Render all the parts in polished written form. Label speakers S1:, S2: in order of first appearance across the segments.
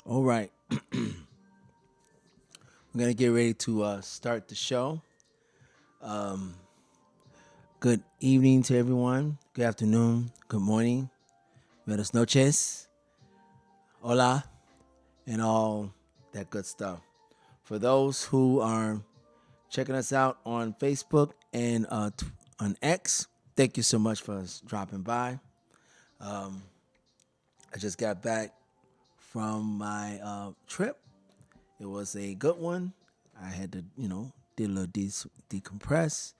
S1: All right. We're going to get ready to start the show. Good evening to everyone. Good afternoon. Good morning. Buenas noches. Hola. And all that good stuff. For those who are checking us out on Facebook and on X, thank you so much for dropping by. I just got back from my trip. It was a good one. I had to, did a little decompress,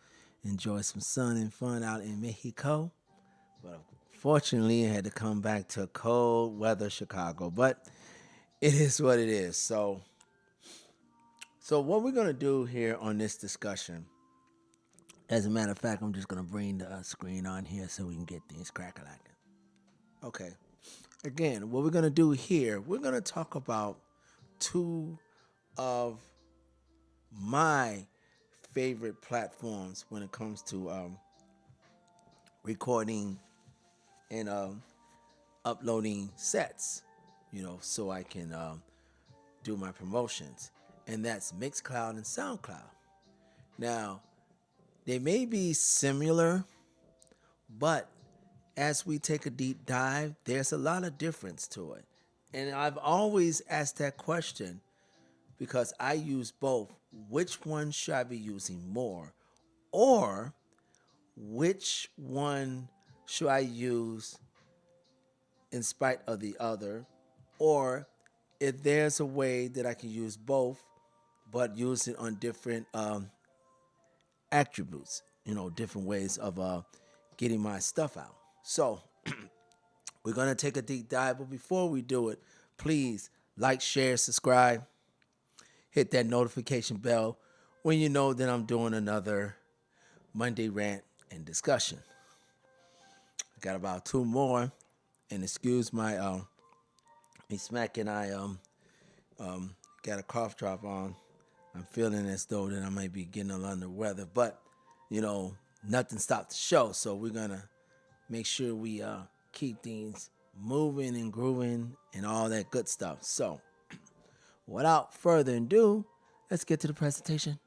S1: enjoy some sun and fun out in Mexico. But fortunately, I had to come back to cold weather Chicago. But it is what it is. So what we're gonna do here on this discussion, as a matter of fact, I'm just gonna bring the screen on here so we can get things cracking. Okay. Again, what we're gonna do here, we're gonna talk about two of my favorite platforms when it comes to recording and uploading sets, so I can do my promotions. And that's Mixcloud and SoundCloud. Now, they may be similar, but as we take a deep dive, there's a lot of difference to it. And I've always asked that question because I use both. Which one should I be using more? Or which one should I use in spite of the other? Or if there's a way that I can use both, but use it on different attributes, different ways of getting my stuff out. So we're going to take a deep dive, but before we do it, please like, share, subscribe, hit that notification bell when you know that I'm doing another Monday rant and discussion. I got about two more, and excuse my me smacking. I got a cough drop on. I'm feeling as though that I might be getting a little under weather, but nothing stopped the show. So we're gonna make sure we keep things moving and grooving and all that good stuff. So without further ado, let's get to the presentation.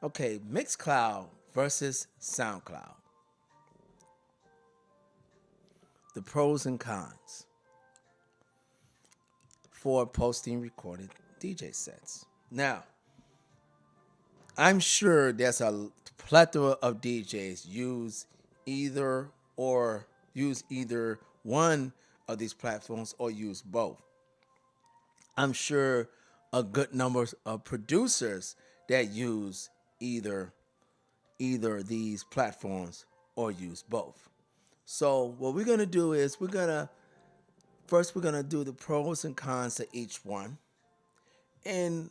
S1: Okay, Mixcloud versus SoundCloud. The pros and cons for posting recorded DJ sets. Now, I'm sure there's a plethora of DJs use either one of these platforms or use both. I'm sure a good number of producers that use either of these platforms or use both. So what we're gonna do is we're gonna do the pros and cons to each one. And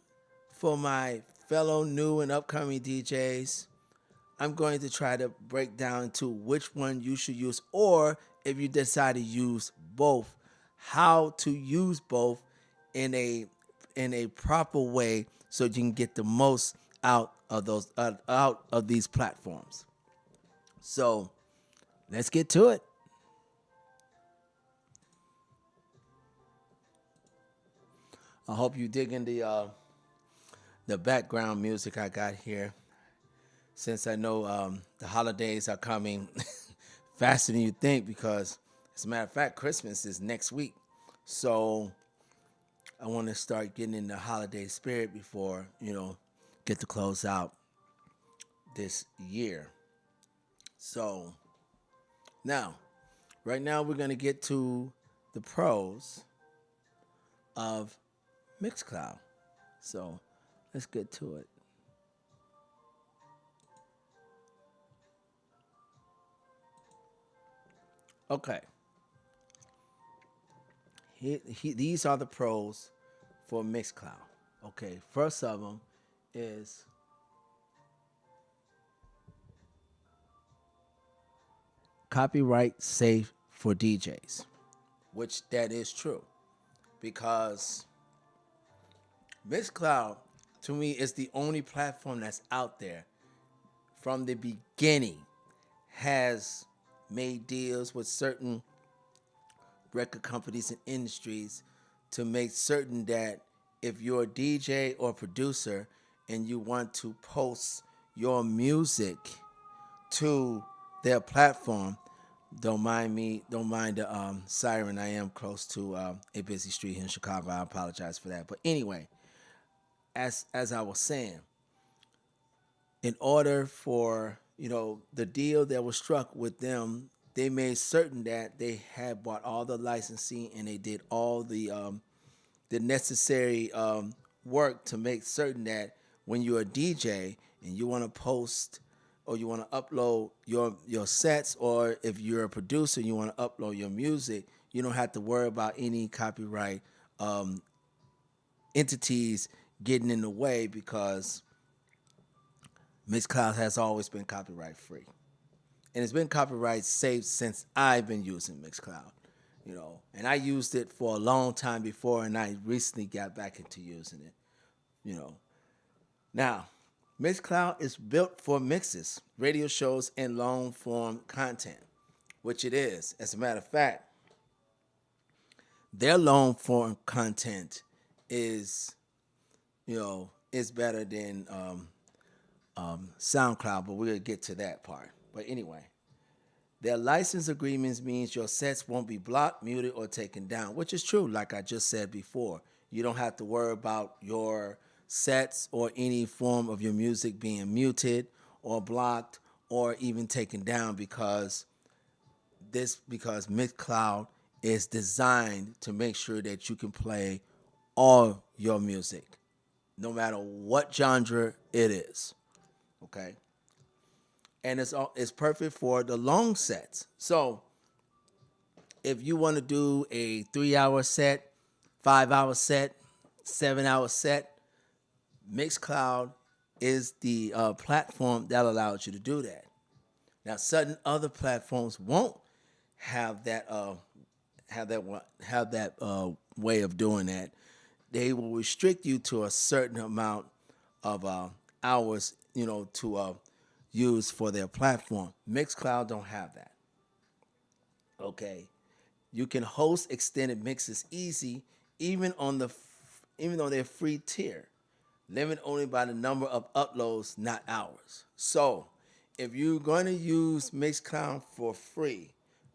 S1: for my fellow new and upcoming DJs, I'm going to try to break down to which one you should use, or if you decide to use both, how to use both in a proper way so you can get the most out of these platforms. So let's get to it. I hope you digging the background music I got here, since I know the holidays are coming faster than you think, because as a matter of fact, Christmas is next week. So I want to start getting in the holiday spirit before, get to close out this year. So right now we're going to get to the pros of Mixcloud. So let's get to it. Okay. These are the pros for Mixcloud. Okay, first of them is copyright safe for DJs, which that is true, because Mixcloud to me is the only platform that's out there from the beginning has made deals with certain record companies and industries to make certain that if you're a DJ or producer and you want to post your music to their platform, don't mind the siren. I am close to a busy street here in Chicago. I apologize for that. But anyway, as I was saying, in order for the deal that was struck with them, they made certain that they had bought all the licensing and they did all the necessary work to make certain that when you're a DJ and you want to post or you want to upload your sets, or if you're a producer and you want to upload your music, you don't have to worry about any copyright entities getting in the way, because Mixcloud has always been copyright free. And it's been copyright safe since I've been using Mixcloud. And I used it for a long time before, and I recently got back into using it. You know. Now, Mixcloud is built for mixes, radio shows, and long form content, which it is. As a matter of fact, their long form content is, is better than SoundCloud, but we're gonna get to that part. But anyway, their license agreements means your sets won't be blocked, muted, or taken down, which is true. Like I just said before, you don't have to worry about your sets or any form of your music being muted or blocked or even taken down, because Mixcloud is designed to make sure that you can play all your music, no matter what genre it is. Okay, and it's perfect for the long sets. So if you want to do a 3-hour set, 5-hour set, 7-hour set, Mixcloud is the platform that allows you to do that. Now, certain other platforms won't have that way of doing that. They will restrict you to a certain amount of hours, to use for their platform. Mixcloud don't have that. Okay, you can host extended mixes easy, even on even though they're free tier, limit only by the number of uploads, not hours. So, if you're going to use Mixcloud for free,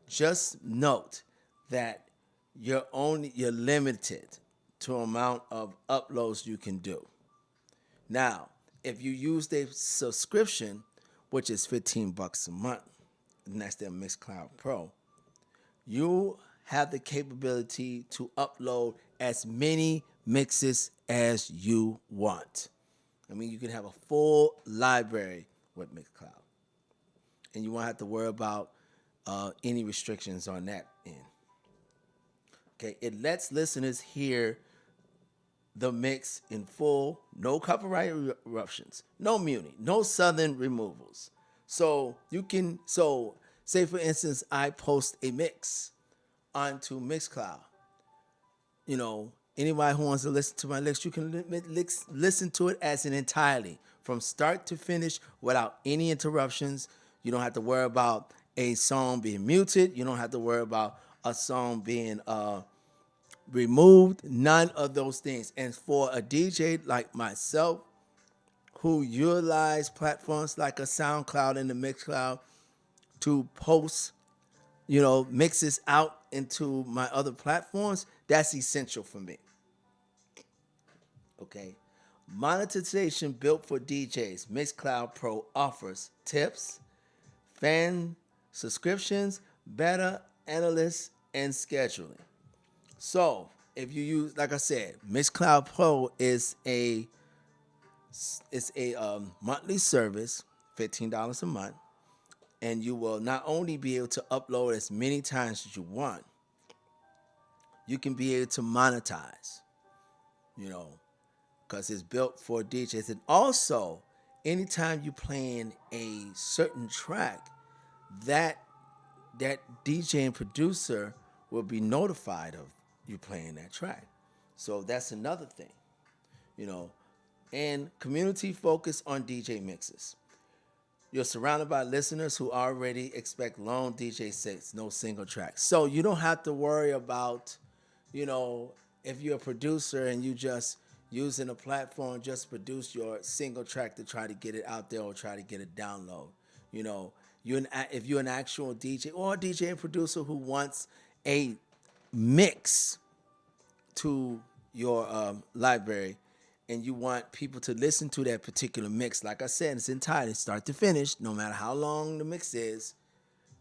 S1: just note that you're limited to amount of uploads you can do. Now, if you use their subscription, which is $15 a month, and that's their Mixcloud Pro, you have the capability to upload as many mixes as you want. I mean, you can have a full library with Mixcloud, and you won't have to worry about any restrictions on that end. Okay, it lets listeners hear the mix in full, no copyright interruptions, no muting, no sudden removals. So say for instance, I post a mix onto Mixcloud. Anybody who wants to listen to my mix, you can listen to it as an entirely, from start to finish, without any interruptions. You don't have to worry about a song being muted. You don't have to worry about a song being removed. None of those things. And for a DJ like myself, who utilize platforms like a SoundCloud and the Mixcloud to post, mixes out into my other platforms, that's essential for me. Okay. Monetization built for DJs. Mixcloud Pro offers tips, fan subscriptions, beta analysts, and scheduling. So if you use, like I said, Mixcloud Pro is a monthly service, $15 a month, and you will not only be able to upload as many times as you want, you can be able to monetize, because it's built for DJs. And also, anytime you playing a certain track, that DJ and producer will be notified of you playing that track. So that's another thing, and community focus on DJ mixes. You're surrounded by listeners who already expect long DJ sets, no single tracks. So you don't have to worry about, you know, if you're a producer and you just using a platform, just produce your single track to try to get it out there or try to get it download. You know, if you're an actual DJ or a DJ and producer who wants a mix to your library and you want people to listen to that particular mix, like I said, it's entirely start to finish, no matter how long the mix is,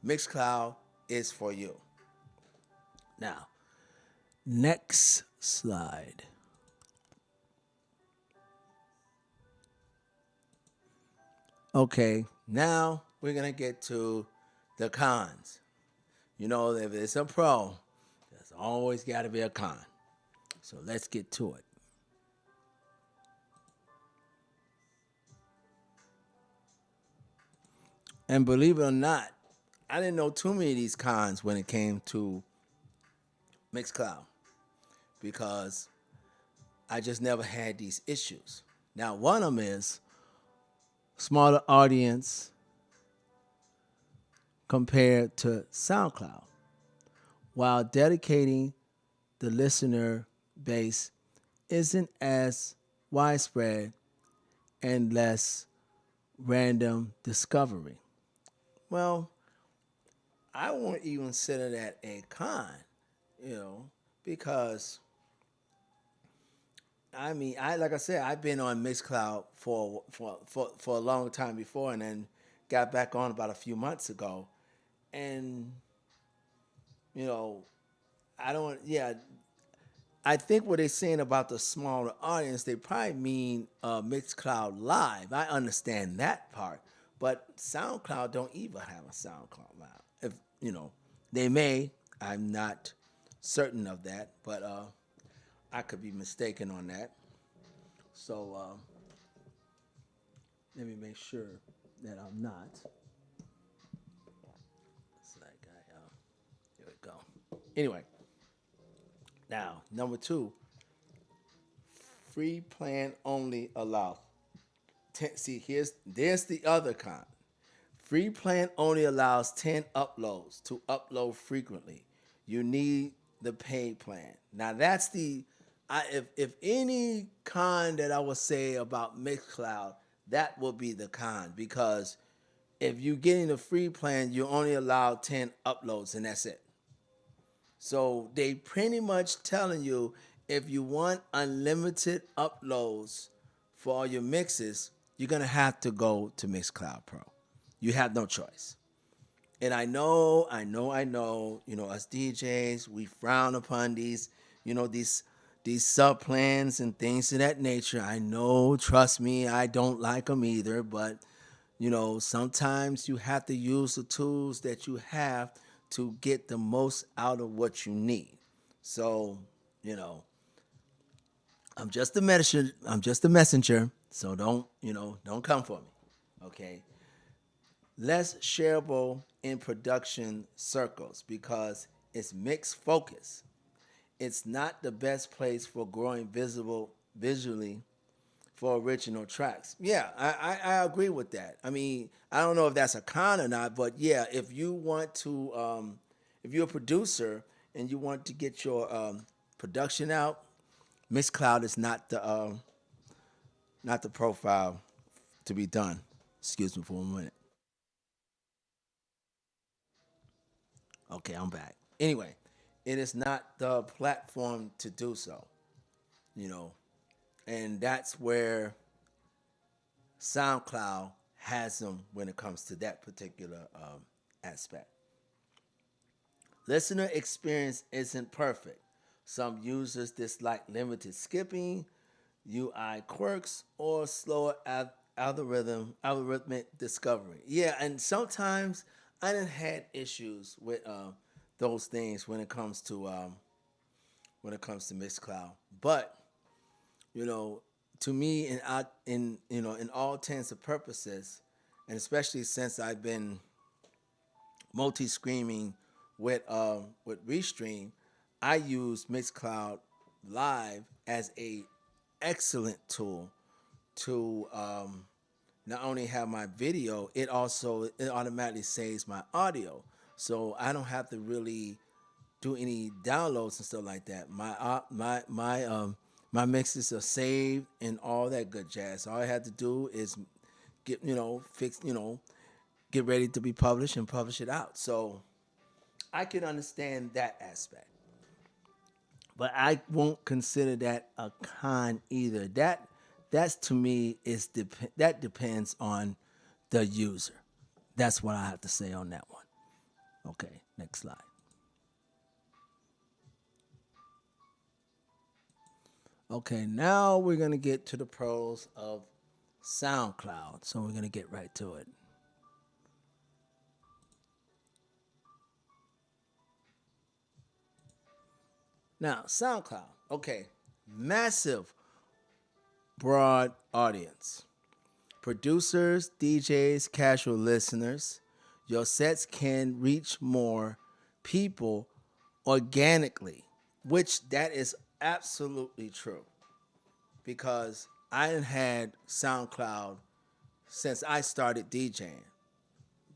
S1: Mixcloud is for you. Now, next slide. Okay, now we're going to get to the cons. You know, if it's a pro, there's always got to be a con. So let's get to it. And believe it or not, I didn't know too many of these cons when it came to Mixcloud because I just never had these issues. Now, one of them is smaller audience compared to SoundCloud, while dedicating the listener base isn't as widespread and less random discovery. Well, I won't even consider that a con, you know, because I mean, I like I said, I've been on Mixcloud for a long time before, and then got back on about a few months ago, and you know, I don't. Yeah, I think what they're saying about the smaller audience, they probably mean Mixcloud Live. I understand that part, but SoundCloud don't even have a SoundCloud Live. If you know, they may. I'm not certain of that, but I could be mistaken on that. So let me make sure that I'm not. It's like here we go. Anyway, now number two, free plan only allowed. See, there's the other con. Free plan only allows 10 uploads to upload frequently. You need the paid plan. Now that's if any con that I would say about Mixcloud, that will be the con because if you're getting the free plan, you only allow 10 uploads and that's it. So they pretty much telling you if you want unlimited uploads for all your mixes, you're gonna have to go to Mixcloud Pro. You have no choice. And us DJs, we frown upon these sub plans and things of that nature. I know, trust me, I don't like them either, but sometimes you have to use the tools that you have to get the most out of what you need. So, you know, I'm just a messenger. So don't come for me. Okay. Less shareable in production circles because it's mixed focus. It's not the best place for growing visible visually for original tracks. Yeah, I agree with that. I mean, I don't know if that's a con or not, but yeah, if you want to, if you're a producer and you want to get your production out, Mixcloud is not the profile to be done. Excuse me for a minute. Okay, I'm back. Anyway, it is not the platform to do so, you know, and that's where SoundCloud has them when it comes to that particular aspect. Listener experience isn't perfect. Some users dislike limited skipping, UI quirks, or slower algorithmic discovery. Yeah, and sometimes I done had issues with those things when it comes to Mixcloud. But you know, to me, in all intents and purposes, and especially since I've been multi-screaming with Restream, I use Mixcloud Live as a excellent tool to not only have my video, it automatically saves my audio, so I don't have to really do any downloads and stuff like that. My mixes are saved and all that good jazz. All I had to do is get fix get ready to be published and publish it out. So I can understand that aspect, but I won't consider that a con either. That's to me that depends on the user. That's what I have to say on that one. Okay, next slide. Okay, now we're gonna get to the pros of SoundCloud. So we're gonna get right to it. Now, SoundCloud. Okay, massive, broad audience. Producers, DJs, casual listeners. Your sets can reach more people organically, which that is absolutely true because I had SoundCloud since I started DJing.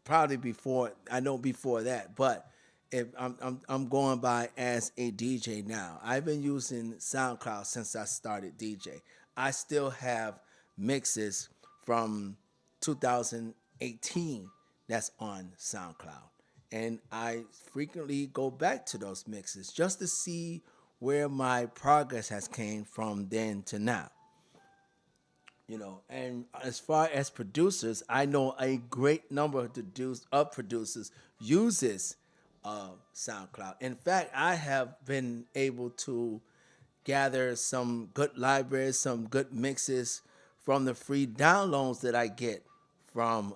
S1: Probably before I know before that, but if I'm going by as a DJ now. I've been using SoundCloud since I started DJ. I still have mixes from 2018 that's on SoundCloud, and I frequently go back to those mixes just to see where my progress has came from then to now. And as far as producers, I know a great number of producers uses SoundCloud. In fact, I have been able to gather some good libraries, some good mixes from the free downloads that I get from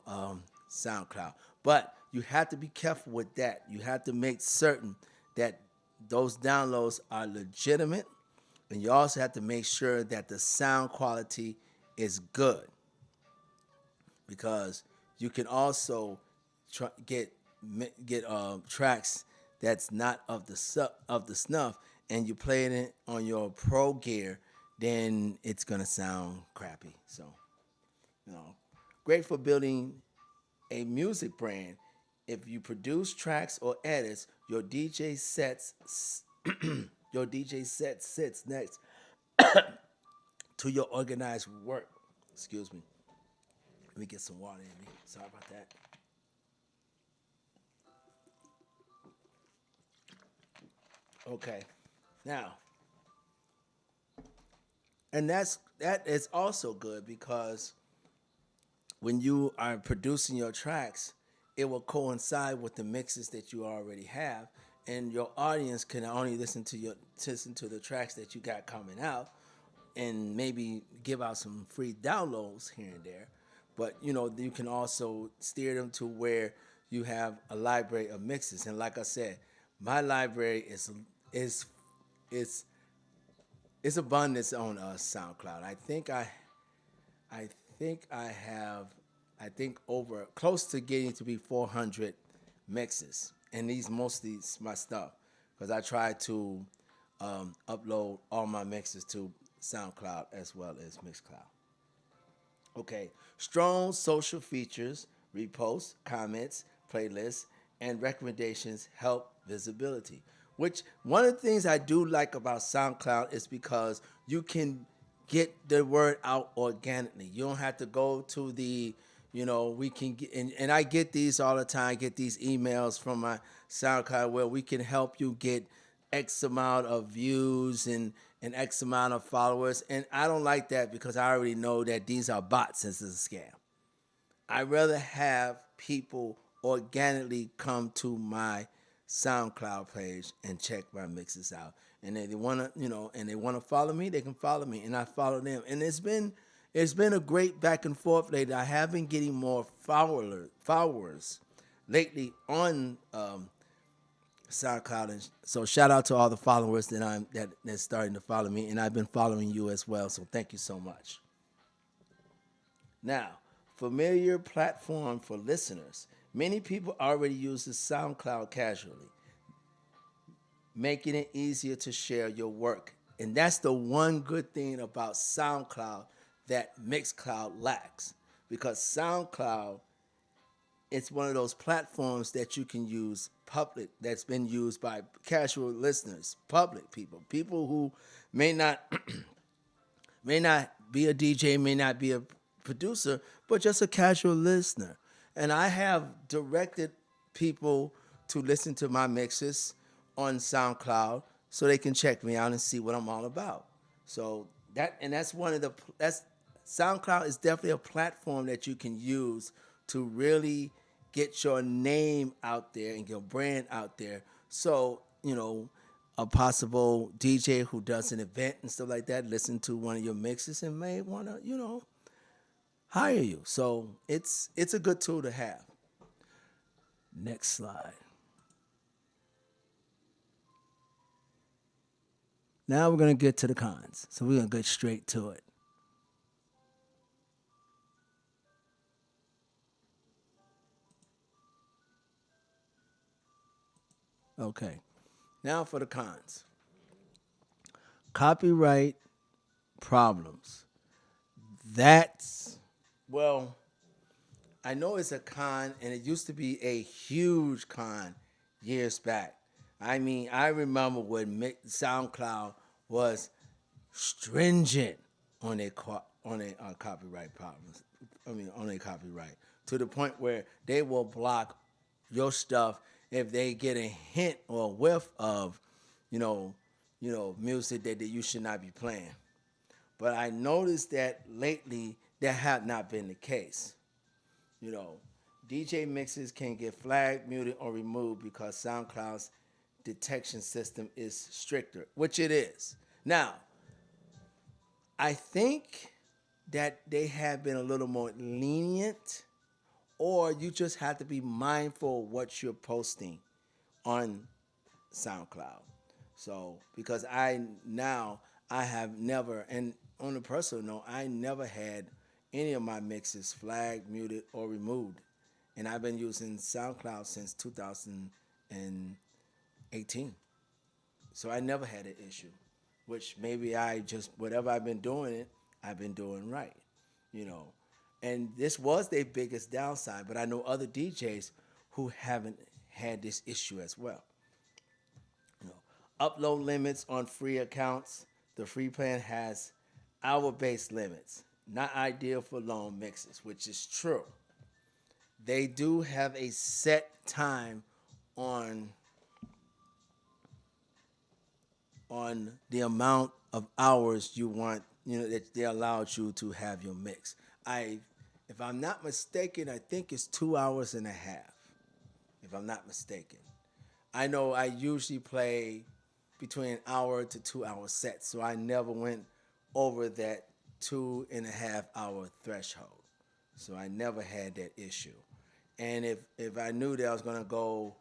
S1: SoundCloud. But you have to be careful with that. You have to make certain that those downloads are legitimate, and you also have to make sure that the sound quality is good, because you can also get tracks that's not of the snuff, and you play it on your pro gear, then it's gonna sound crappy. So, you know, great for building a music brand. If you produce tracks or edits, your DJ set sits next to your organized work. Excuse me. Let me get some water in me. Sorry about that. Okay. Now, and that is also good because when you are producing your tracks, it will coincide with the mixes that you already have, and your audience can only listen to the tracks that you got coming out, and maybe give out some free downloads here and there. But you can also steer them to where you have a library of mixes. And like I said, my library is is is abundance on SoundCloud. I think I have over close to getting to be 400 mixes, and these mostly my stuff because I try to upload all my mixes to SoundCloud as well as Mixcloud. Okay, strong social features, reposts, comments, playlists, and recommendations help visibility. Which one of the things I do like about SoundCloud is because you can get the word out organically. You don't have to go to we can get, and I get these all the time. I get these emails from my SoundCloud where we can help you get X amount of views and X amount of followers. And I don't like that because I already know that these are bots. This is a scam. I'd rather have people organically come to my SoundCloud page and check my mixes out. And if they wanna, and they wanna follow me, they can follow me, and I follow them. And it's been a great back and forth lately. I have been getting more followers lately on SoundCloud, and so shout out to all the followers that's starting to follow me, and I've been following you as well. So thank you so much. Now, familiar platform for listeners. Many people already use the SoundCloud casually, making it easier to share your work. And that's the one good thing about SoundCloud that Mixcloud lacks. because SoundCloud, it's one of those platforms that you can use public, that's been used by casual listeners, public people, people who may not may not be a DJ, may not be a producer, but just a casual listener. And I have directed people to listen to my mixes on SoundCloud so they can check me out and see what I'm all about. So that's one of the that's SoundCloud is definitely a platform that you can use to really get your name out there and your brand out there. So, a possible DJ who does an event and stuff like that, listen to one of your mixes and may want to, hire you. So it's a good tool to have. Next slide. Now we're gonna get to the cons. So we're gonna get straight to it. Okay. Now for the cons. Copyright problems. That's well, I know it's a con, and it used to be a huge con years back. I mean, I remember when SoundCloud was stringent on their copyright problems. I mean, on their copyright, to the point where they will block your stuff if they get a hint or a whiff of, you know, music that you should not be playing. But I noticed that lately that had not been the case. You know, DJ mixes can get flagged, muted, or removed because SoundCloud's detection system is stricter, which it is. Now, I think that they have been a little more lenient, or you just have to be mindful of what you're posting on SoundCloud. So, because I have never, and on a personal note, I never had any of my mixes flagged, muted, or removed. And I've been using SoundCloud since 2018. So I never had an issue, which maybe I just, whatever I've been doing right, you know. And this was their biggest downside, but I know other DJs who haven't had this issue as well. You know, upload limits on free accounts. The free plan has hour-based limits, not ideal for long mixes, which is true. They do have a set time on the amount of hours you want, that they allowed you to have your mix. If I'm not mistaken, I think it's 2 hours and a half. If I'm not mistaken, I know I usually play between an hour to 2 hour sets, so I never went over that 2.5 hour threshold. So I never had that issue. And if I knew that I was gonna go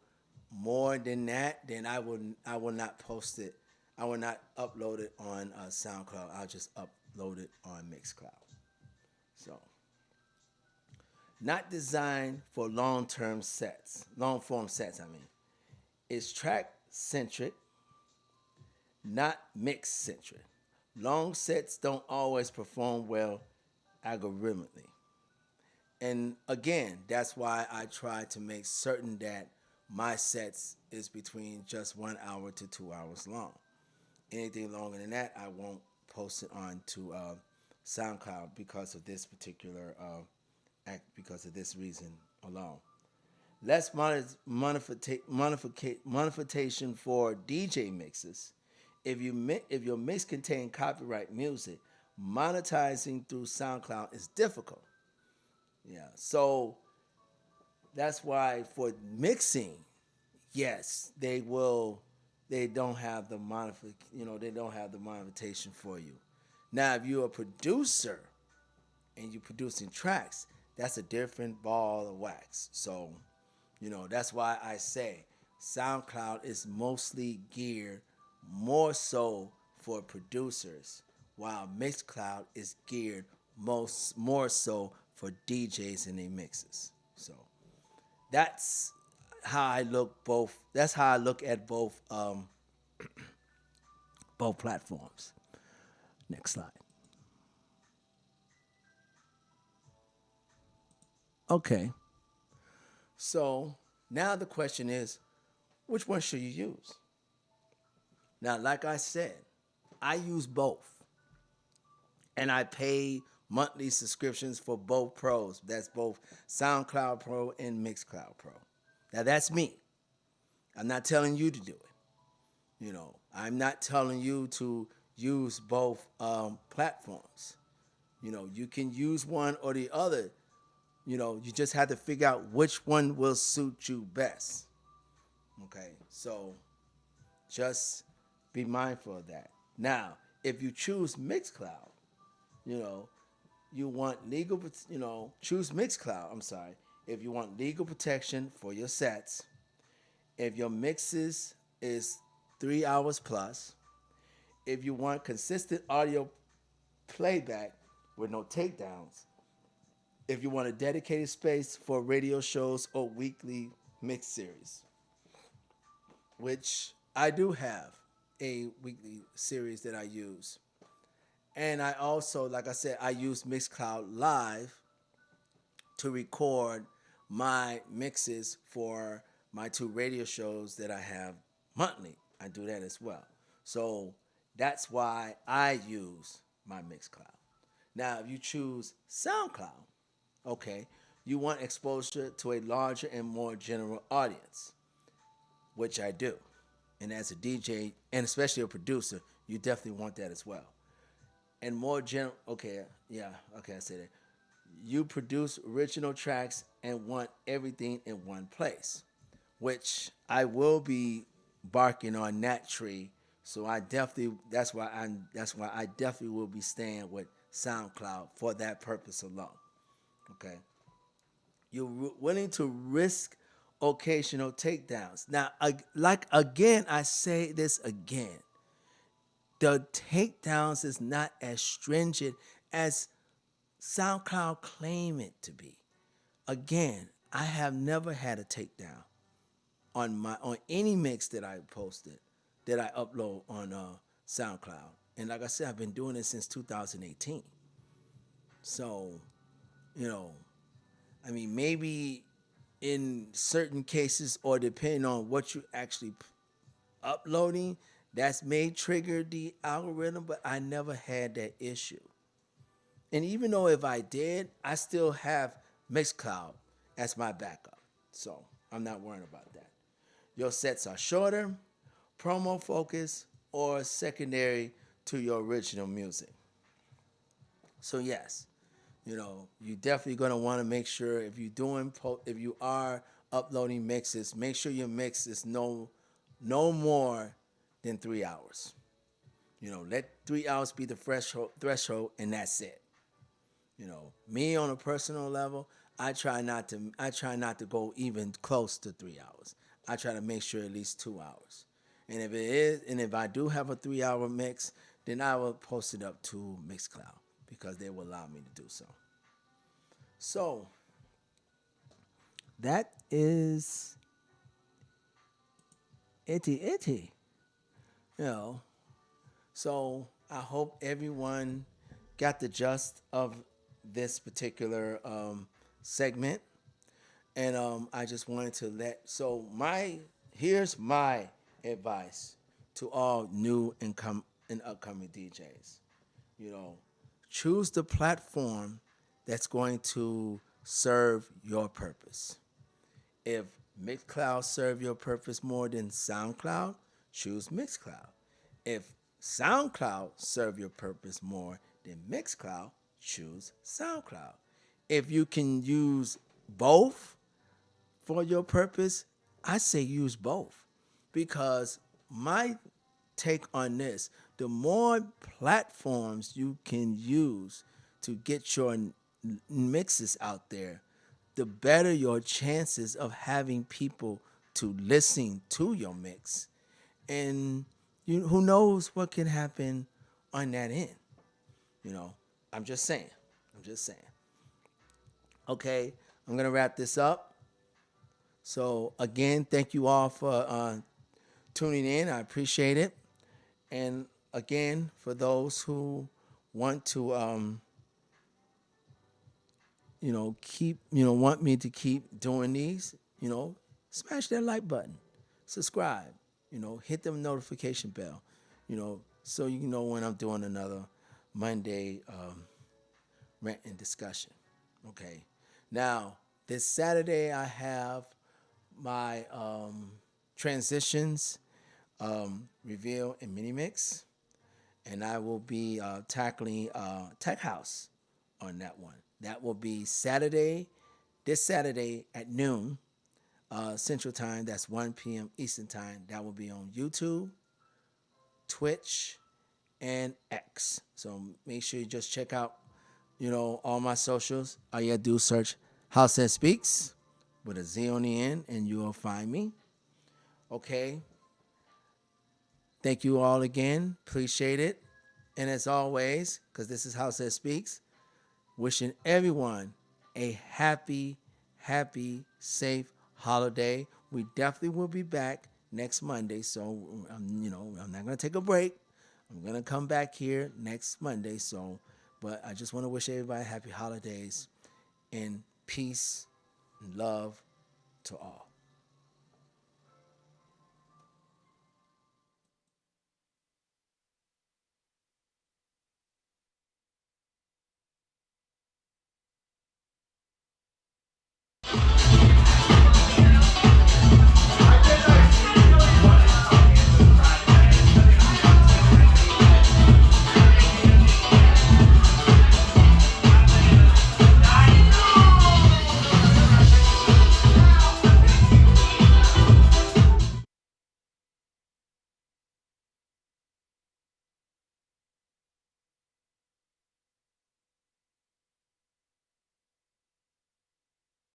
S1: more than that, then I will not post it. I will not upload it on SoundCloud. I'll just upload it on Mixcloud. So, not designed for long form sets. I mean, it's track centric, not mix centric. Long sets don't always perform well algorithmically. And again, that's why I try to make certain that my sets is between just 1 hour to 2 hours long. Anything longer than that, I won't post it on to SoundCloud because of this particular because of this reason alone. Less monetization for DJ mixes. If your mix contain copyright music, monetizing through SoundCloud is difficult. Yeah, so that's why for mixing, yes, they will. They don't have the they don't have the monetization for you. Now, if you're a producer and you're producing tracks, that's a different ball of wax. So, that's why I say SoundCloud is mostly geared more so for producers, while Mixcloud is geared more so for DJs and their mixes. So that's how I look both. That's how I look at both platforms. Next slide. Okay. So now the question is, which one should you use? Now, like I said, I use both, and I pay monthly subscriptions for both pros. That's both SoundCloud Pro and Mixcloud Pro. Now, that's me. I'm not telling you to do it. I'm not telling you to use both platforms. You can use one or the other. You just have to figure out which one will suit you best. Okay, so just be mindful of that. Now, if you choose Mixcloud, you know, you want choose Mixcloud. I'm sorry. If you want legal protection for your sets, if your mixes is 3 hours plus, if you want consistent audio playback with no takedowns, if you want a dedicated space for radio shows or weekly mix series, which I do have a weekly series that I use. And I also, like I said, I use Mixcloud Live to record my mixes for my two radio shows that I have monthly. I do that as well. So that's why I use my Mixcloud. Now, if you choose SoundCloud, okay, you want exposure to a larger and more general audience, which I do. And as a DJ and especially a producer, you definitely want that as well. And more general, okay, yeah, okay, I said it. You produce original tracks and want everything in one place, which I will be barking on that tree. So I definitely that's why I definitely will be staying with SoundCloud for that purpose alone. Okay, you're willing to risk occasional takedowns. Now, like again, I say this again. The takedowns is not as stringent as SoundCloud claim it to be. Again, I have never had a takedown on any mix that I posted that I upload on SoundCloud. And like I said, I've been doing it since 2018. So, you know, I mean, maybe in certain cases or depending on what you actually uploading, that's may trigger the algorithm, but I never had that issue. And even though if I did, I still have Mixcloud as my backup. So I'm not worrying about that. Your sets are shorter, promo focused, or secondary to your original music. So yes, you definitely gonna want to make sure if you are uploading mixes, make sure your mix is no more than 3 hours. Let 3 hours be the threshold, and that's it. Me on a personal level, I try not to go even close to 3 hours. I try to make sure at least 2 hours. And if I do have a 3 hour mix, then I will post it up to Mixcloud because they will allow me to do so. So that is itty. You know. So I hope everyone got the gist of this particular segment, and I just wanted to here's my advice to all new and upcoming DJs. You know, choose the platform that's going to serve your purpose. If Mixcloud serve your purpose more than SoundCloud, choose Mixcloud. If SoundCloud serve your purpose more than Mixcloud, choose SoundCloud. If you can use both for your purpose, I say use both because my take on this, the more platforms you can use to get your mixes out there, the better your chances of having people to listen to your mix. And who knows what can happen on that end. You know, I'm just saying. I'm just saying. Okay, I'm going to wrap this up. So, again, thank you all for tuning in. I appreciate it. And again, for those who want to want me to keep doing these, smash that like button, subscribe, hit the notification bell, so you know when I'm doing another Monday rant and discussion. Okay. Now, this Saturday I have my transitions reveal and mini mix, and I will be tackling Tech House on that one. That will be this Saturday at noon Central Time. That's 1 p.m. Eastern Time. That will be on YouTube, Twitch, and X. So make sure you just check out, all my socials. All you gotta do is search House That Speaks with a Z on the end, and you will find me. Okay. Thank you all again. Appreciate it. And as always, because this is House That Speaks, wishing everyone a happy, safe holiday. We definitely will be back next Monday. So, I'm not going to take a break. I'm going to come back here next Monday. So, but I just want to wish everybody happy holidays and peace and love to all.